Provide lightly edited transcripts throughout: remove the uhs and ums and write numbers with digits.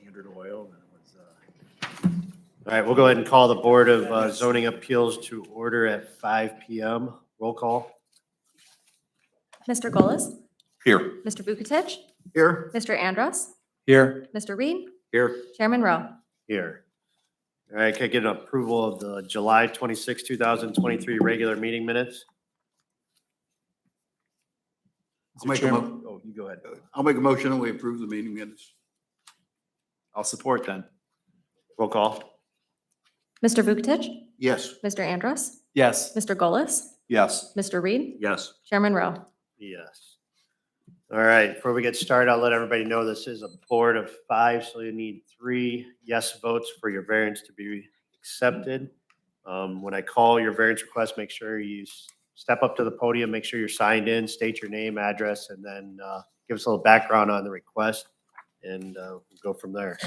Standard Oil. That was, All right, we'll go ahead and call the Board of Zoning Appeals to order at 5 PM. Roll call. Mr. Golis, Here. Mr. Vukotic, Here. Mr. Andros, Here. Mr. Reed, Here. Chairman Rowe. Here. All right, can I get an approval of the July 26, 2023 regular meeting minutes? I'll make a Oh, you go ahead. I'll make a motion and we approve the meeting minutes. I'll support then. Roll call. Mr. Vukotic, Yes. Mr. Andros, Yes. Mr. Golis, Yes. Mr. Reed, Yes. Chairman Rowe. Yes. All right, before we get started, I'll let everybody know this is a board of 5, so you need 3 yes votes for your variance to be accepted. When I call your variance request, make sure you step up to the podium, make sure you're signed in, state your name, address, and then give us a little background on the request, and we'll go from there.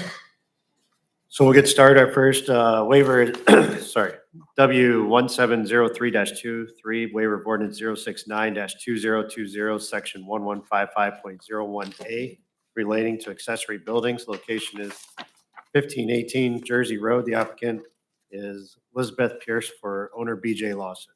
So we'll get started. Our first waiver, sorry, W1703-23, waiver of ordinance 069-2020, section 1155.01A, relating to accessory buildings. Location is 1518 Jersey Road. The applicant is Elizabeth Pierce for owner BJ Lawson.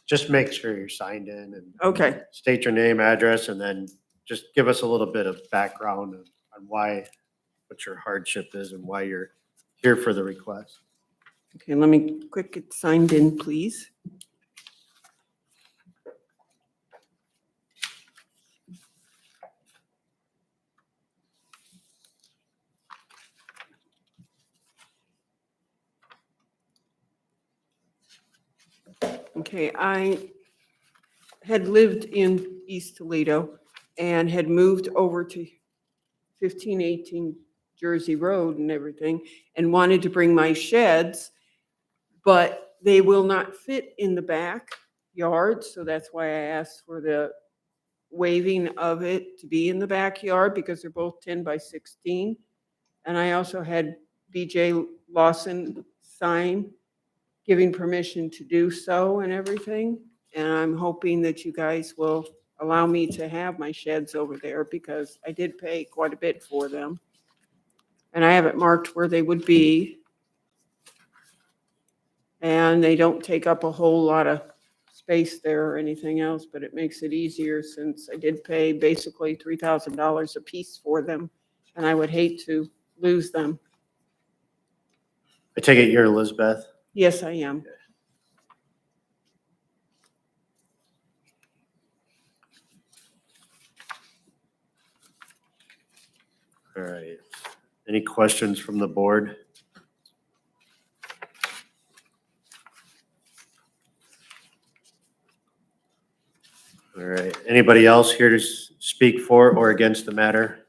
Just make sure you're signed in and Okay, state your name, address, and then just give us a little bit of background on why, what your hardship is and why you're here for the request. okay, let me quick get signed in, please. Okay, I had lived in East Toledo and had moved over to 1518 Jersey Road and everything, and wanted to bring my sheds, but they will not fit in the backyard, so that's why I asked for the waiving of it to be in the backyard, because they're both 10 by 16. And I also had BJ Lawson sign giving permission to do so and everything. And I'm hoping that you guys will allow me to have my sheds over there, because I did pay quite a bit for them. And I have it marked where they would be. And they don't take up a whole lot of space there or anything else, but it makes it easier since I did pay basically $3,000 a piece for them. And I would hate to lose them. I take it you're Elizabeth? Yes, I am. All right. Any questions from the board? All right. Anybody else here to speak for or against the matter?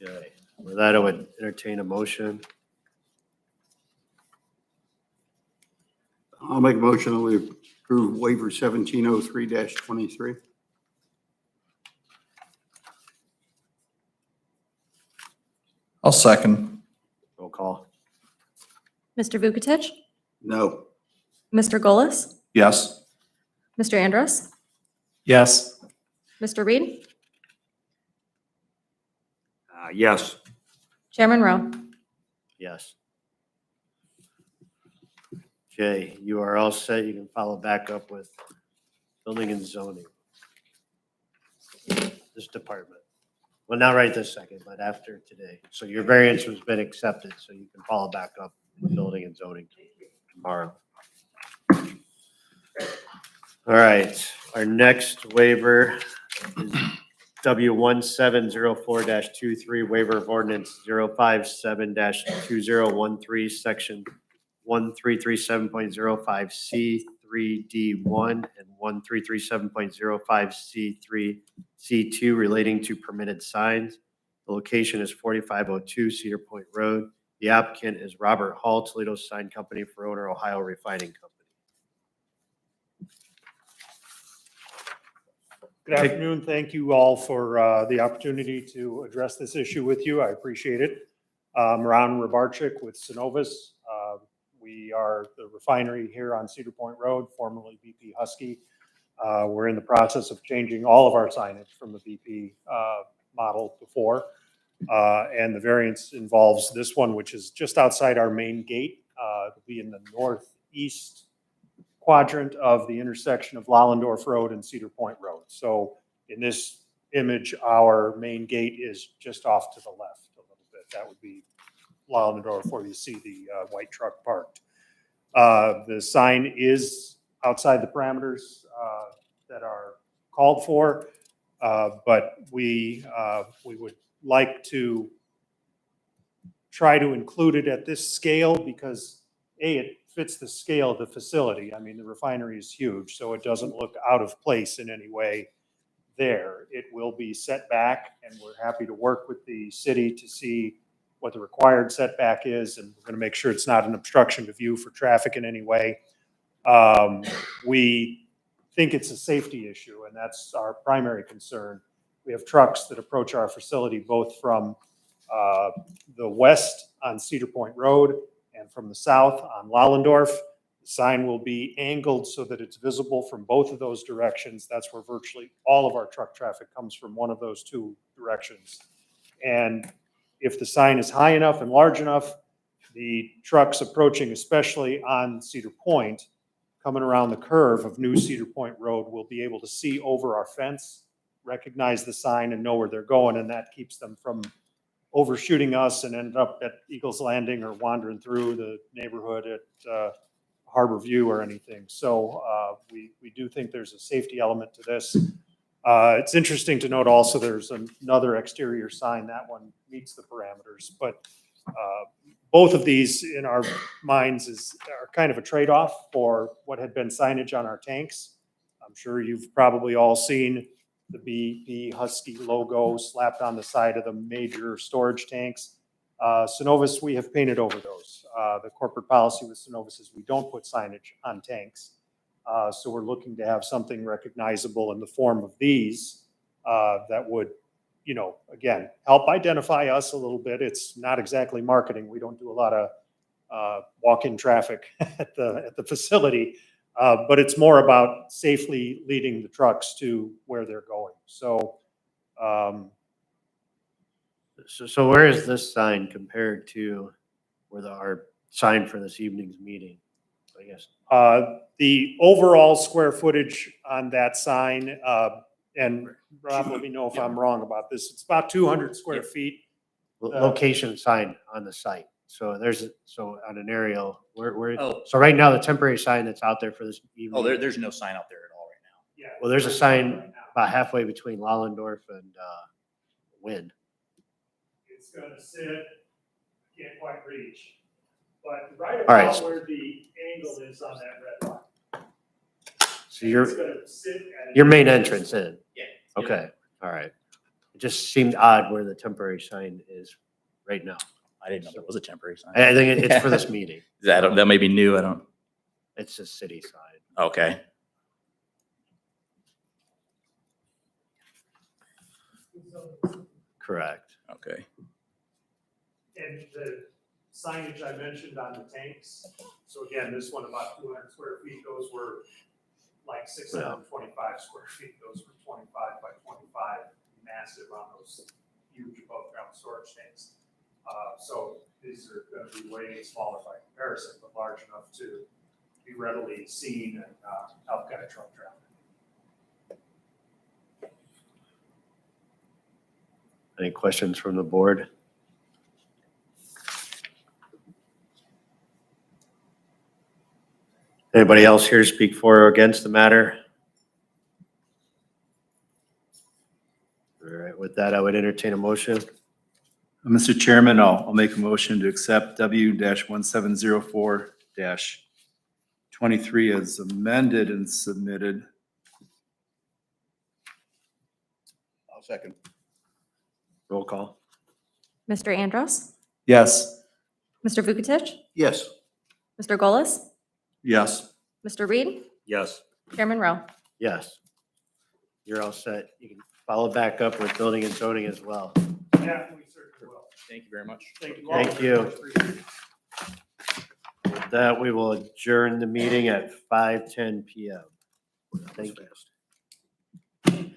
Okay. With that, I would entertain a motion. I'll make a motion that we approve waiver 1703-23. I'll second. Roll call. Mr. Vukotic, No. Mr. Golis, Yes. Mr. Andros, Yes. Mr. Reed, Yes. Chairman Rowe. Yes. Okay, you are all set. You can follow back up with building and zoning. This department. Well, not right this second, but after today. So your variance has been accepted, so you can follow back up with building and zoning tomorrow. All right, our next waiver is W1704-23, waiver of ordinance 057-2013, section 1337.05C3D1 and 1337.05C3C2 relating to permitted signs. The location is 4502 Cedar Point Road. The applicant is Robert Hall, Toledo Sign Company for owner Ohio Refining Company. Good afternoon. Thank you all for the opportunity to address this issue with you. I appreciate it. Ron Rabarchik with Synovus. We are the refinery here on Cedar Point Road, formerly BP Husky. We're in the process of changing all of our signage from the BP model before. And the variance involves this one, which is just outside our main gate. It'll be in the northeast quadrant of the intersection of Lollendorf Road and Cedar Point Road. So in this image, our main gate is just off to the left a little bit. That would be Lollendorf where you see the white truck parked. The sign is outside the parameters that are called for, but we would like to try to include it at this scale because it fits the scale of the facility. I mean, the refinery is huge, so it doesn't look out of place in any way there. It will be set back, and we're happy to work with the city to see what the required setback is, and we're going to make sure it's not an obstruction to view for traffic in any way. We think it's a safety issue, and that's our primary concern. We have trucks that approach our facility both from the west on Cedar Point Road and from the south on Lollendorf. The sign will be angled so that it's visible from both of those directions. That's where virtually all of our truck traffic comes from, one of those two directions. And if the sign is high enough and large enough, the trucks approaching, especially on Cedar Point, coming around the curve of New Cedar Point Road, will be able to see over our fence, recognize the sign, and know where they're going, and that keeps them from overshooting us and end up at Eagles Landing or wandering through the neighborhood at Harbor View or anything. So we do think there's a safety element to this. It's interesting to note also there's another exterior sign. That one meets the parameters, but both of these in our minds are kind of a trade-off for what had been signage on our tanks. I'm sure you've probably all seen the BP Husky logo slapped on the side of the major storage tanks. Synovus, we have painted over those. The corporate policy with Synovus is we don't put signage on tanks. So we're looking to have something recognizable in the form of these that would, you know, again, help identify us a little bit. It's not exactly marketing. We don't do a lot of walk-in traffic at the facility, but it's more about safely leading the trucks to where they're going. So, So where is this sign compared to where our sign for this evening's meeting, I guess? the overall square footage on that sign, and Rob, let me know if I'm wrong about this, it's about 200 square feet. Location sign on the site. So so on an aerial, Oh. so right now, the temporary sign that's out there for this evening. Oh, there's no sign out there at all right now. Yeah. Well, there's a sign about halfway between Lollendorf and Wynn. It's gonna sit, can't quite reach, but right All right. about where the angle is on that red line. So It's gonna sit at your main entrance in. Yeah. Okay, all right. It just seemed odd where the temporary sign is right now. I didn't know there was a temporary sign. I think it's for this meeting. That may be new. I don't. It's a city sign. Okay. Correct. Okay. And the signage I mentioned on the tanks, so again, this one about 200 square feet, those were like 625 square feet, those were 25 by 25, massive on those huge above ground storage tanks. So these are going to be way smaller by comparison, but large enough to be readily seen and help guide truck traffic. Any questions from the board? Anybody else here to speak for or against the matter? All right, with that, I would entertain a motion. Mr. Chairman, I'll make a motion to accept W-1704-23 as amended and submitted. I'll second. Roll call. Mr. Andros? Yes. Mr. Vukitic? Yes. Mr. Golis? Yes. Mr. Reed? Yes. Chairman Rowe? Yes. You're all set. You can follow back up with building and zoning as well. Yeah, we certainly will. Thank you very much. Thank you all. Thank you. Appreciate it. that, we will adjourn the meeting at 5:10 PM. Thank you.